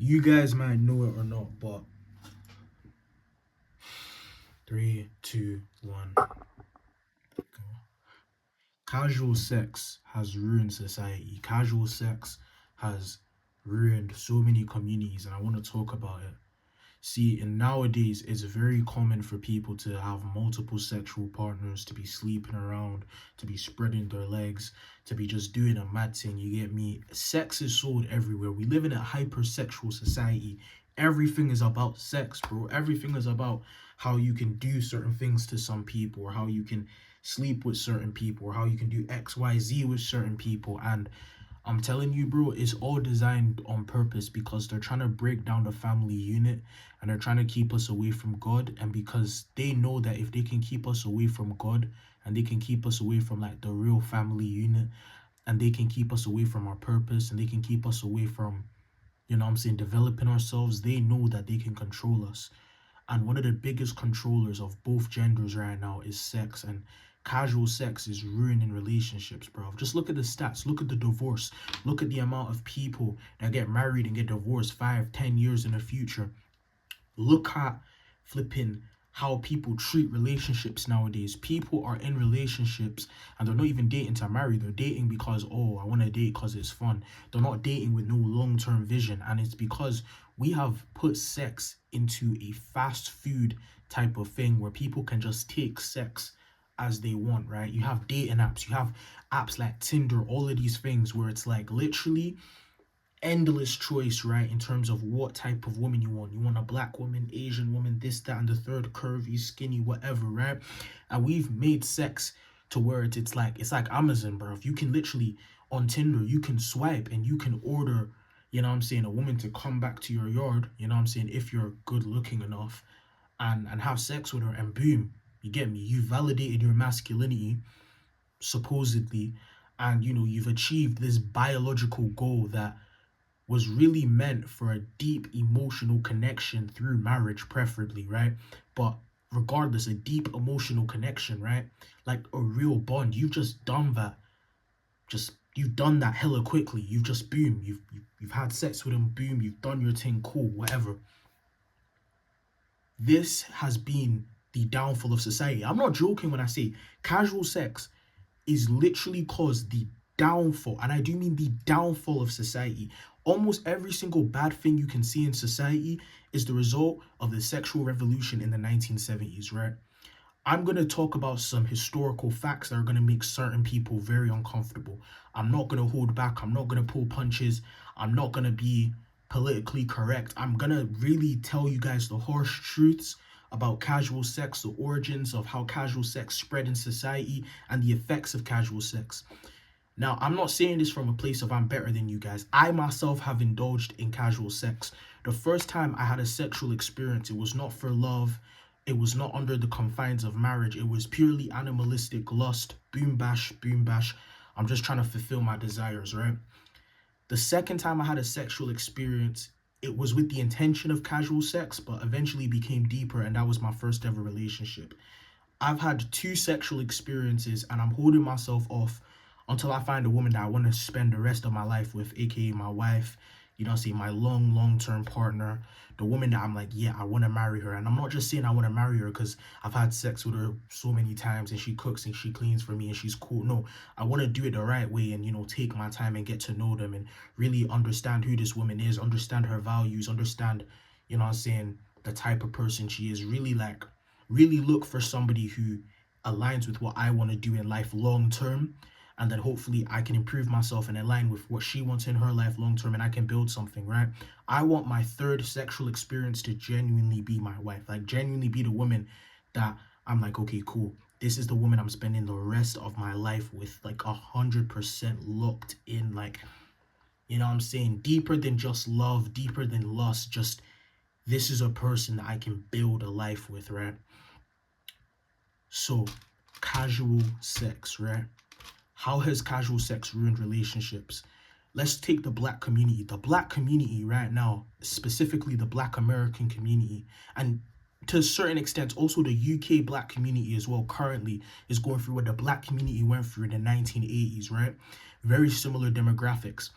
You guys might know it or not, but 3, 2, 1. Casual sex has ruined society. Casual sex has ruined so many communities, and I want to talk about it. See, and nowadays it's very common for people to have multiple sexual partners, to be sleeping around, to be spreading their legs, to be just doing a mad thing. You get me? Sex is sold everywhere. We live in a hypersexual society. Everything is about sex, bro. Everything is about how you can do certain things to some people, or how you can sleep with certain people, or how you can do X, Y, Z with certain people. And I'm telling you, bro, it's all designed on purpose because they're trying to break down the family unit and they're trying to keep us away from God. And because they know that if they can keep us away from God and they can keep us away from like the real family unit and they can keep us away from our purpose and they can keep us away from, developing ourselves, they know that they can control us. And one of the biggest controllers of both genders right now is sex. And casual sex is ruining relationships, bro. Just look at the stats. Look at the divorce. Look at the amount of people that get married and get divorced 5, 10 years in the future. Look at flipping how people treat relationships nowadays. People are in relationships and they're not even dating to marry. They're dating because, oh, I want to date because it's fun. They're not dating with no long-term vision. And it's because we have put sex into a fast food type of thing where people can just take sex as they want, right? You have dating apps. You have apps like Tinder, all of these things where it's like literally endless choice, right? In terms of what type of woman you want. You want a black woman, Asian woman, this, that, and the third, curvy, skinny, whatever, right? And we've made sex to where it's like Amazon, bro. If you can literally on Tinder, you can swipe and you can order, a woman to come back to your yard, if you're good looking enough and have sex with her and boom, you get me? You validated your masculinity, supposedly, and you've achieved this biological goal that was really meant for a deep emotional connection through marriage, preferably, right? But regardless, a deep emotional connection, right? Like a real bond. You've just done that. You've done that hella quickly. You've just boom. You've had sex with them. Boom. You've done your thing. Cool. Whatever. This has been the downfall of society. I'm not joking when I say casual sex is literally caused the downfall, and I do mean the downfall of society. Almost every single bad thing you can see in society is the result of the sexual revolution in the 1970s, right? I'm going to talk about some historical facts that are going to make certain people very uncomfortable. I'm not going to hold back. I'm not going to pull punches. I'm not going to be politically correct. I'm going to really tell you guys the harsh truths about casual sex, the origins of how casual sex spread in society, and the effects of casual sex. Now, I'm not saying this from a place of I'm better than you guys. I myself have indulged in casual sex. The first time I had a sexual experience, it was not for love. It was not under the confines of marriage. It was purely animalistic lust. Boom, bash, boom, bash. I'm just trying to fulfill my desires, right? The second time I had a sexual experience, it was with the intention of casual sex, but eventually became deeper, and that was my first ever relationship. I've had 2 sexual experiences, and I'm holding myself off until I find a woman that I want to spend the rest of my life with, aka my wife, my long-term partner, the woman that I'm like, yeah, I want to marry her. And I'm not just saying I want to marry her because I've had sex with her so many times and she cooks and she cleans for me and she's cool. No, I want to do it the right way and, take my time and get to know them and really understand who this woman is, understand her values, understand, the type of person she is. Really look for somebody who aligns with what I want to do in life long term, and then hopefully I can improve myself and align with what she wants in her life long term, and I can build something, right? I want my third sexual experience to genuinely be my wife, like genuinely be the woman that I'm like, okay, cool, this is the woman I'm spending the rest of my life with, like 100% locked in, like, deeper than just love, deeper than lust, just this is a person that I can build a life with, right? So, casual sex, right? How has casual sex ruined relationships? Let's take the black community. The black community right now, specifically the black American community, and to a certain extent also the UK black community as well, currently is going through what the black community went through in the 1980s, right? Very similar demographics.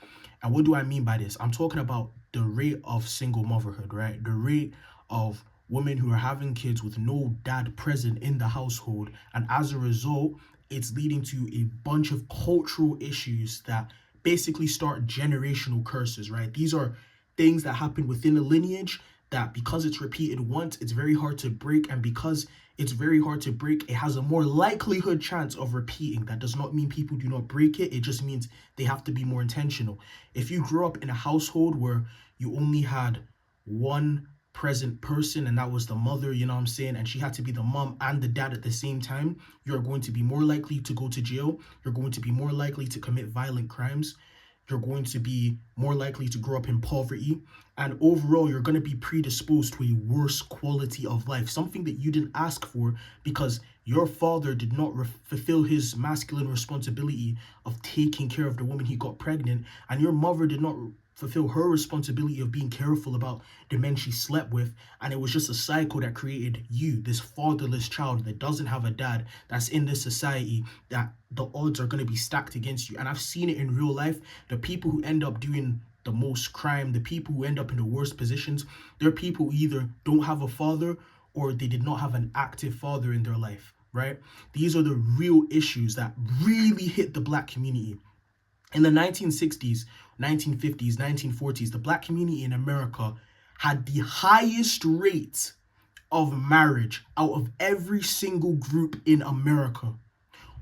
And what do I mean by this? I'm talking about the rate of single motherhood, right? The rate of women who are having kids with no dad present in the household. And as a result, it's leading to a bunch of cultural issues that basically start generational curses, right? These are things that happen within a lineage that because it's repeated once, it's very hard to break. And because it's very hard to break, it has a more likelihood chance of repeating. That does not mean people do not break it. It just means they have to be more intentional. If you grew up in a household where you only had one present person and that was the mother, you know what I'm saying, and she had to be the mom and the dad at the same time, you're going to be more likely to go to jail. You're going to be more likely to commit violent crimes. You're going to be more likely to grow up in poverty. And overall, you're going to be predisposed to a worse quality of life, something that you didn't ask for because your father did not fulfill his masculine responsibility of taking care of the woman he got pregnant, and your mother did not fulfill her responsibility of being careful about the men she slept with. And it was just a cycle that created you, this fatherless child that doesn't have a dad, that's in this society, that the odds are going to be stacked against you. And I've seen it in real life. The people who end up doing the most crime, the people who end up in the worst positions, they're people who either don't have a father or they did not have an active father in their life, right? These are the real issues that really hit the black community. In the 1960s, 1950s, 1940s, the black community in America had the highest rate of marriage out of every single group in America.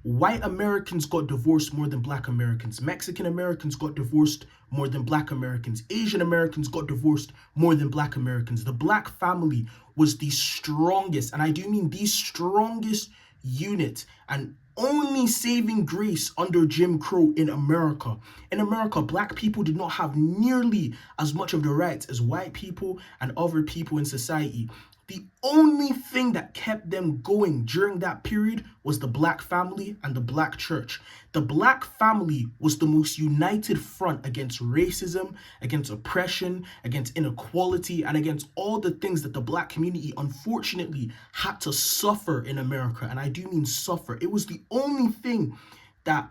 White Americans got divorced more than black Americans. Mexican Americans got divorced more than black Americans. Asian Americans got divorced more than black Americans. The black family was the strongest, and I do mean the strongest unit, and only saving grace under Jim Crow in America. In America, black people did not have nearly as much of the rights as white people and other people in society. The only thing that kept them going during that period was the black family and the black church. The black family was the most united front against racism, against oppression, against inequality, and against all the things that the black community unfortunately had to suffer in America. And I do mean suffer. It was the only thing that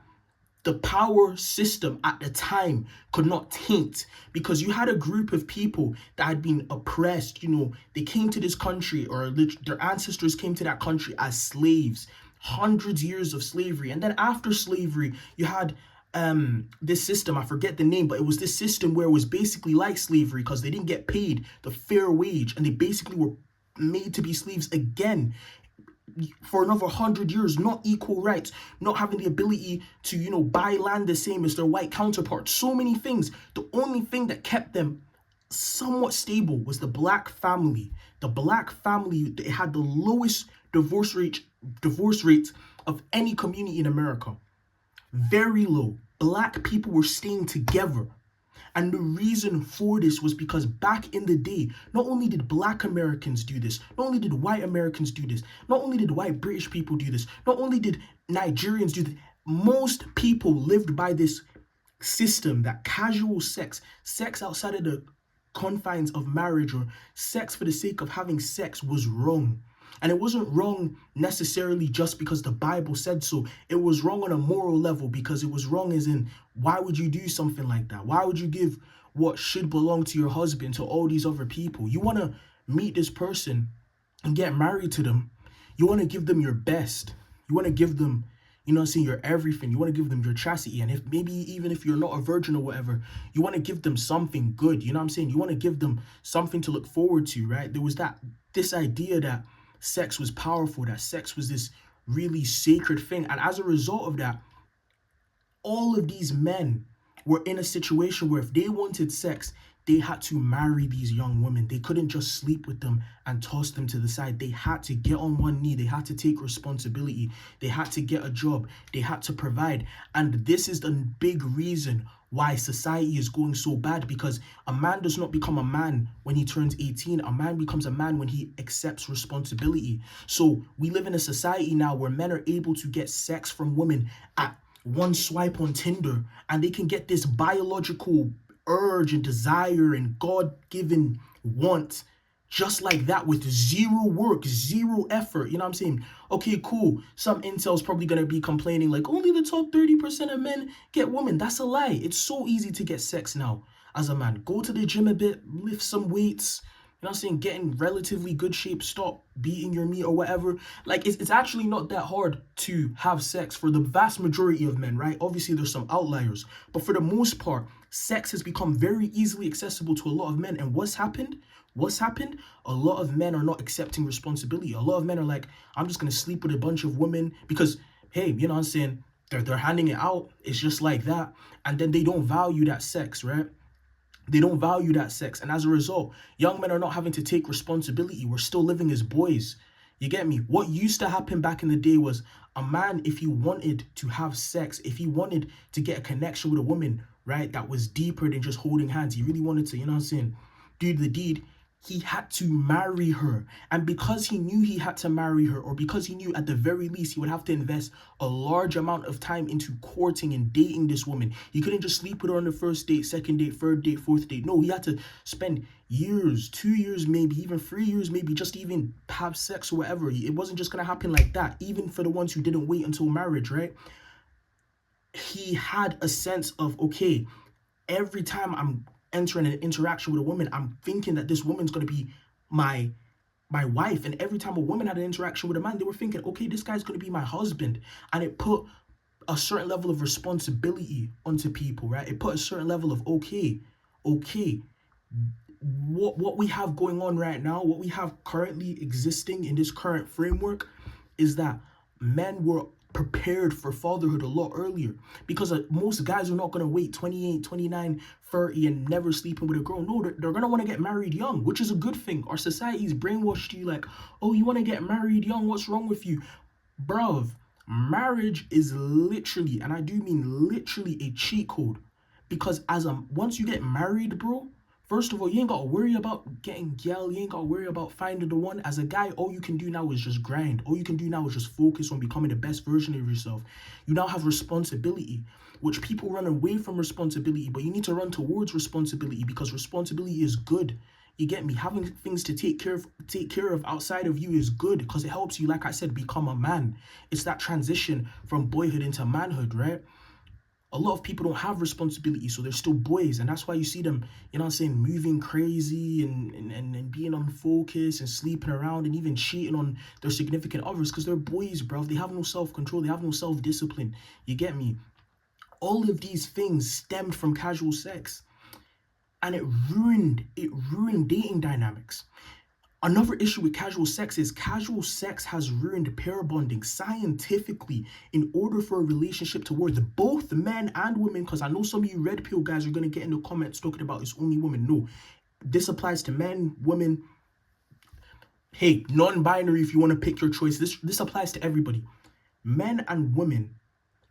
the power system at the time could not taint, because you had a group of people that had been oppressed. You know, they came to this country, or their ancestors came to that country as slaves, hundreds of years of slavery. And then after slavery, you had this system, I forget the name, but it was this system where it was basically like slavery because they didn't get paid the fair wage and they basically were made to be slaves again for another 100 years, not equal rights, not having the ability to, buy land the same as their white counterparts. So many things. The only thing that kept them somewhat stable was the black family. The black family, it had the lowest divorce rate of any community in America. Very low. Black people were staying together. And the reason for this was because back in the day, not only did black Americans do this, not only did white Americans do this, not only did white British people do this, not only did Nigerians do this, most people lived by this system that casual sex outside of the confines of marriage, or sex for the sake of having sex, was wrong. And it wasn't wrong necessarily just because the Bible said so. It was wrong on a moral level, because it was wrong as in, why would you do something like that? Why would you give what should belong to your husband to all these other people? You want to meet this person and get married to them. You want to give them your best. You want to give them, your everything. You want to give them your chastity. And if maybe even if you're not a virgin or whatever, you want to give them something good. You know what I'm saying? You want to give them something to look forward to, right? There was this idea that sex was powerful, that sex was this really sacred thing. And as a result of that, all of these men were in a situation where if they wanted sex, they had to marry these young women. They couldn't just sleep with them and toss them to the side. They had to get on one knee. They had to take responsibility. They had to get a job. They had to provide. And this is the big reason why society is going so bad, because a man does not become a man when he turns 18. A man becomes a man when he accepts responsibility. So we live in a society now where men are able to get sex from women at one swipe on Tinder, and they can get this biological urge and desire and God-given want Just like that, with zero work, zero effort. You know what I'm saying? Okay, cool. Some incels probably gonna be complaining like only the top 30% of men get women. That's a lie. It's so easy to get sex now as a man. Go to the gym a bit, lift some weights. You know what I'm saying? Get in relatively good shape, stop beating your meat or whatever. Like, it's actually not that hard to have sex for the vast majority of men, right? Obviously, there's some outliers. But for the most part, sex has become very easily accessible to a lot of men. And what's happened? What's happened? A lot of men are not accepting responsibility. A lot of men are like, I'm just gonna sleep with a bunch of women because, hey, you know what I'm saying? They're handing it out. It's just like that. And then they don't value that sex, right? They don't value that sex. And as a result, young men are not having to take responsibility. We're still living as boys. You get me? What used to happen back in the day was a man, if he wanted to have sex, if he wanted to get a connection with a woman, right, that was deeper than just holding hands, he really wanted to, you know what I'm saying, do the deed, he had to marry her. And because he knew he had to marry her, or because he knew at the very least he would have to invest a large amount of time into courting and dating this woman, he couldn't just sleep with her on the first date, second date, third date, fourth date. No, he had to spend years, 2 years, maybe even 3 years, maybe just to even have sex or whatever. It wasn't just gonna happen like that, even for the ones who didn't wait until marriage, right? He had a sense of, okay, every time I'm entering an interaction with a woman, I'm thinking that this woman's gonna be my my wife. And every time a woman had an interaction with a man, they were thinking, okay, this guy's gonna be my husband. And it put a certain level of responsibility onto people, right? It put a certain level of, okay, what we have going on right now, what we have currently existing in this current framework, is that men were prepared for fatherhood a lot earlier, because most guys are not going to wait 28, 29, 30 and never sleeping with a girl. No, they're going to want to get married young, which is a good thing. Our society's brainwashed you like, oh, you want to get married young, what's wrong with you? Bruv, marriage is literally, and I do mean literally, a cheat code. Because once you get married, bro, first of all, you ain't gotta worry about getting gal, you ain't gotta worry about finding the one. As a guy, all you can do now is just grind. All you can do now is just focus on becoming the best version of yourself. You now have responsibility, which people run away from responsibility, but you need to run towards responsibility, because responsibility is good. You get me? Having things to take care of outside of you is good, because it helps you, like I said, become a man. It's that transition from boyhood into manhood, right? A lot of people don't have responsibility, so they're still boys, and that's why you see them, you know what I'm saying, moving crazy and being unfocused and sleeping around and even cheating on their significant others, because they're boys, bro. They have no self-control, they have no self-discipline. You get me? All of these things stemmed from casual sex, and it ruined dating dynamics. Another issue with casual sex is casual sex has ruined pair bonding scientifically. In order for a relationship to work, both men and women, because I know some of you red pill guys are going to get in the comments talking about it's only women. No, this applies to men, women, hey, non-binary, if you want to pick your choice. This applies to everybody. Men and women,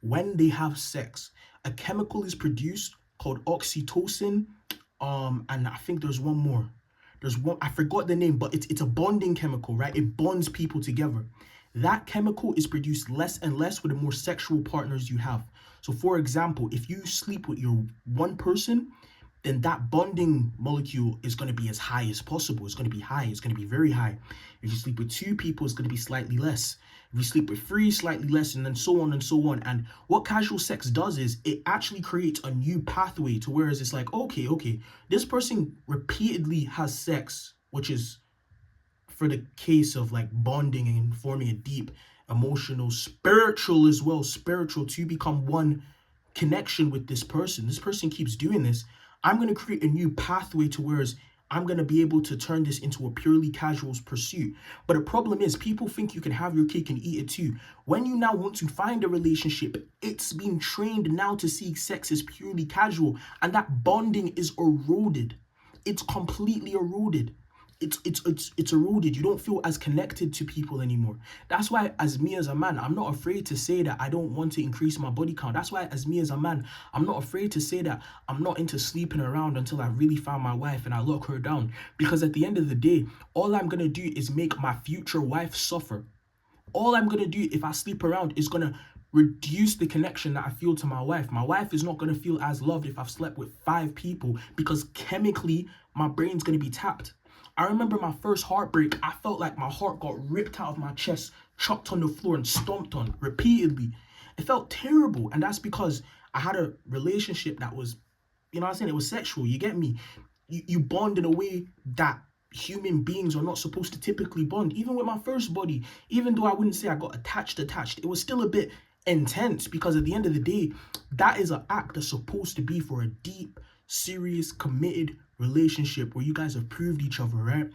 when they have sex, a chemical is produced called oxytocin. And I think there's one more. There's one, I forgot the name, but it's a bonding chemical, right? It bonds people together. That chemical is produced less and less with the more sexual partners you have. So for example, if you sleep with your one person, then that bonding molecule is going to be as high as possible. It's going to be high. It's going to be very high. If you sleep with two people, it's going to be slightly less. If you sleep with three, slightly less, and then so on and so on. And what casual sex does is it actually creates a new pathway to whereas it's like, okay, this person repeatedly has sex, which is for the case of like bonding and forming a deep emotional, spiritual as well, spiritual to become one connection with this person. This person keeps doing this. I'm going to create a new pathway to whereas I'm going to be able to turn this into a purely casual pursuit. But the problem is people think you can have your cake and eat it too. When you now want to find a relationship, it's been trained now to see sex as purely casual, and that bonding is eroded. It's completely eroded. It's eroded. You don't feel as connected to people anymore. That's why as me as a man, I'm not afraid to say that I don't want to increase my body count. That's why as me as a man, I'm not afraid to say that I'm not into sleeping around until I really found my wife and I lock her down. Because at the end of the day, all I'm gonna do is make my future wife suffer. All I'm gonna do if I sleep around is gonna reduce the connection that I feel to my wife. My wife is not gonna feel as loved if I've slept with 5 people, because chemically my brain's gonna be tapped. I remember my first heartbreak. I felt like my heart got ripped out of my chest, chucked on the floor, and stomped on repeatedly. It felt terrible. And that's because I had a relationship that was, you know what I'm saying? It was sexual. You get me? You bond in a way that human beings are not supposed to typically bond. Even with my first body, even though I wouldn't say I got attached, it was still a bit intense because at the end of the day, that is an act that's supposed to be for a deep, serious, committed relationship where you guys have proved each other, right?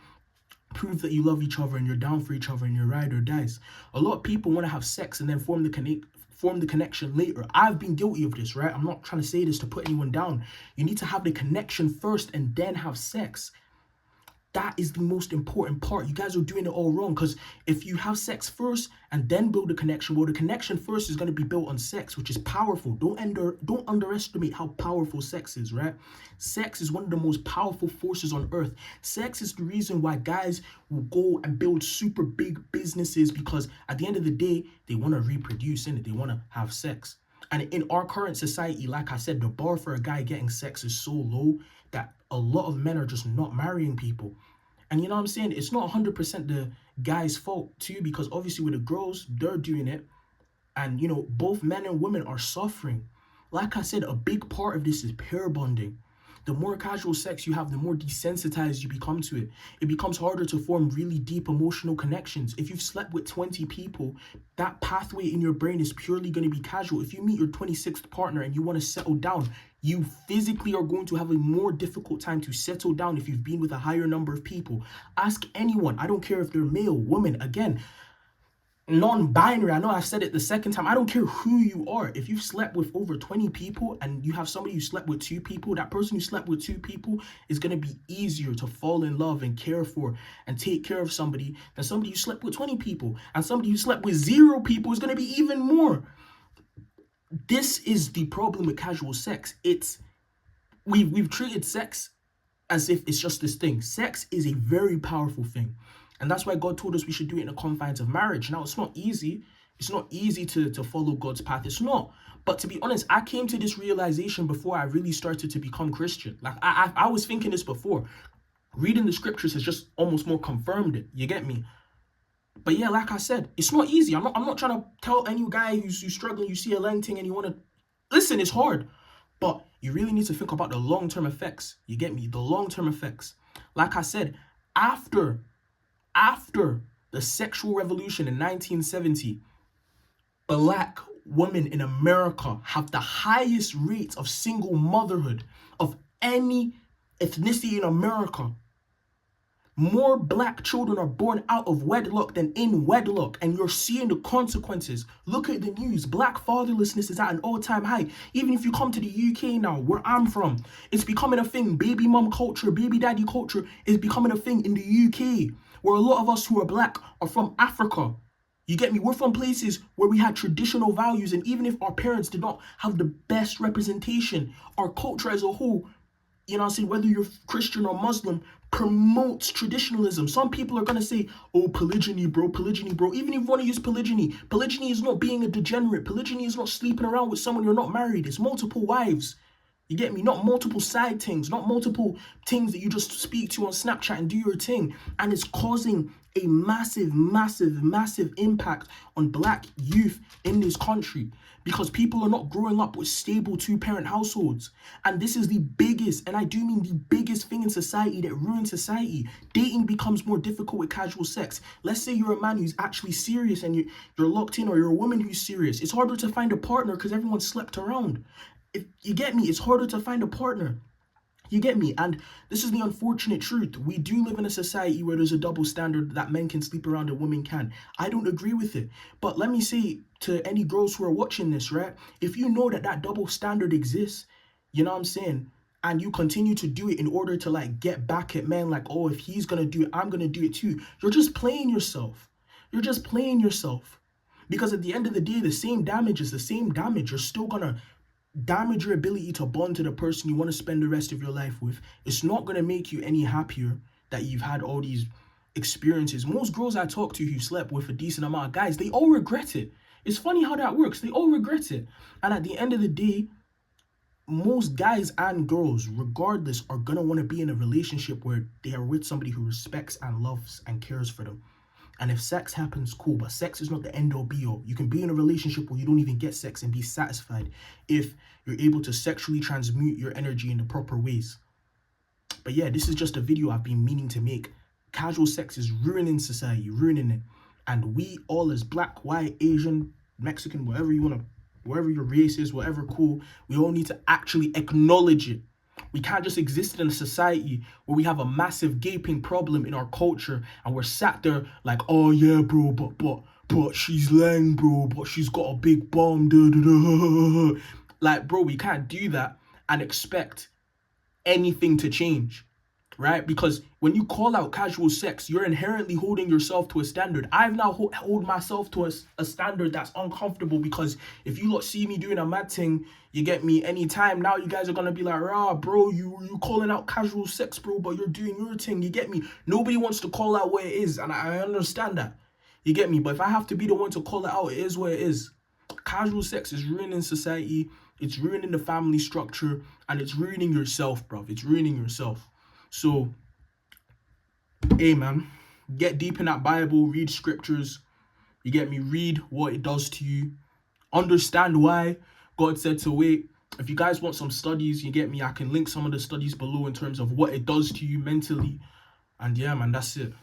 Prove that you love each other and you're down for each other and you're ride or dies. A lot of people want to have sex and then form the connection later. I've been guilty of this, right? I'm not trying to say this to put anyone down. You need to have the connection first and then have sex. That is the most important part. You guys are doing it all wrong, because if you have sex first and then build a connection, well, the connection first is going to be built on sex, which is powerful. Don't underestimate how powerful sex is, right? Sex is one of the most powerful forces on earth. Sex is the reason why guys will go and build super big businesses, because at the end of the day, they want to reproduce, innit? They want to have sex. And in our current society, like I said, the bar for a guy getting sex is so low that a lot of men are just not marrying people. And you know what I'm saying? It's not 100% the guy's fault too, because obviously with the girls, they're doing it. And, you know, both men and women are suffering. Like I said, a big part of this is pair bonding. The more casual sex you have, the more desensitized you become to it. It becomes harder to form really deep emotional connections. If you've slept with 20 people, that pathway in your brain is purely going to be casual. If you meet your 26th partner and you want to settle down, you physically are going to have a more difficult time to settle down if you've been with a higher number of people. Ask anyone. I don't care if they're male, woman. Again, non-binary. I know I've said it the second time. I don't care who you are. If you've slept with over 20 people and you have somebody who slept with 2 people, that person who slept with 2 people is going to be easier to fall in love and care for and take care of somebody than somebody who slept with 20 people. And somebody who slept with 0 people is going to be even more. This is the problem with casual sex. We've treated sex as if it's just this thing. Sex is a very powerful thing. And that's why God told us we should do it in the confines of marriage. Now, it's not easy. It's not easy to follow God's path. It's not. But to be honest, I came to this realization before I really started to become Christian. Like, I was thinking this before. Reading the scriptures has just almost more confirmed it. You get me? But yeah, like I said, it's not easy. I'm not trying to tell any guy who's struggling, you see a lang thing and you want to... Listen, it's hard. But you really need to think about the long-term effects. You get me? The long-term effects. Like I said, after the sexual revolution in 1970, Black women in America have the highest rates of single motherhood of any ethnicity in America. More Black children are born out of wedlock than in wedlock, and you're seeing the consequences. Look at the news. Black fatherlessness is at an all-time high. Even if you come to the UK now, where I'm from, it's becoming a thing. Baby mum culture, baby daddy culture is becoming a thing in the UK, where a lot of us who are Black are from Africa. You get me? We're from places where we had traditional values, and even if our parents did not have the best representation, our culture as a whole, you know what I'm saying, whether you're Christian or Muslim, promotes traditionalism. Some people are going to say, oh, polygyny, bro. Even if you want to use polygyny is not being a degenerate. Polygyny is not sleeping around with someone you're not married. It's multiple wives. You get me? Not multiple side things, not multiple things that you just speak to on Snapchat and do your thing. And it's causing a massive, massive, massive impact on Black youth in this country, because people are not growing up with stable 2-parent households. And this is the biggest, and I do mean the biggest thing in society that ruins society. Dating becomes more difficult with casual sex. Let's say you're a man who's actually serious and you're locked in, or you're a woman who's serious. It's harder to find a partner because everyone slept around. If you get me, it's harder to find a partner. You get me? And this is the unfortunate truth. We do live in a society where there's a double standard that men can sleep around and women can. I don't agree with it. But let me say to any girls who are watching this, right? If you know that that double standard exists, you know what I'm saying, and you continue to do it in order to like get back at men, like, oh, if he's going to do it, I'm going to do it too. You're just playing yourself. You're just playing yourself. Because at the end of the day, the same damage is the same damage. You're still going to damage your ability to bond to the person you want to spend the rest of your life with. It's not going to make you any happier that you've had all these experiences. Most girls I talk to who slept with a decent amount of guys, they all regret it. It's funny how that works. They all regret it. And at the end of the day, most guys and girls, regardless, are gonna want to be in a relationship where they are with somebody who respects and loves and cares for them. And if sex happens, cool, but sex is not the end all be all. You can be in a relationship where you don't even get sex and be satisfied if you're able to sexually transmute your energy in the proper ways. But yeah, this is just a video I've been meaning to make. Casual sex is ruining society, ruining it. And we all, as black, white, Asian, Mexican, whatever you want to, whatever your race is, whatever, cool, we all need to actually acknowledge it. We can't just exist in a society where we have a massive gaping problem in our culture and we're sat there like, oh yeah, bro, but she's lang, bro, but she's got a big bum, da, da, da. Like, bro, we can't do that and expect anything to change, right? Because when you call out casual sex, you're inherently holding yourself to a standard. I've now hold myself to a standard that's uncomfortable, because if you lot see me doing a mad thing, you get me, anytime now you guys are gonna be like, rah, bro, you calling out casual sex, bro, but you're doing your thing, you get me? Nobody wants to call out what it is, and I understand that, you get me? But if I have to be the one to call it out, it is what it is. Casual sex is ruining society, it's ruining the family structure, and it's ruining yourself, bruv. It's ruining yourself. So, hey man, get deep in that Bible, read scriptures, you get me, read what it does to you, understand why God said to wait. If you guys want some studies, you get me, I can link some of the studies below in terms of what it does to you mentally. And yeah, man, that's it.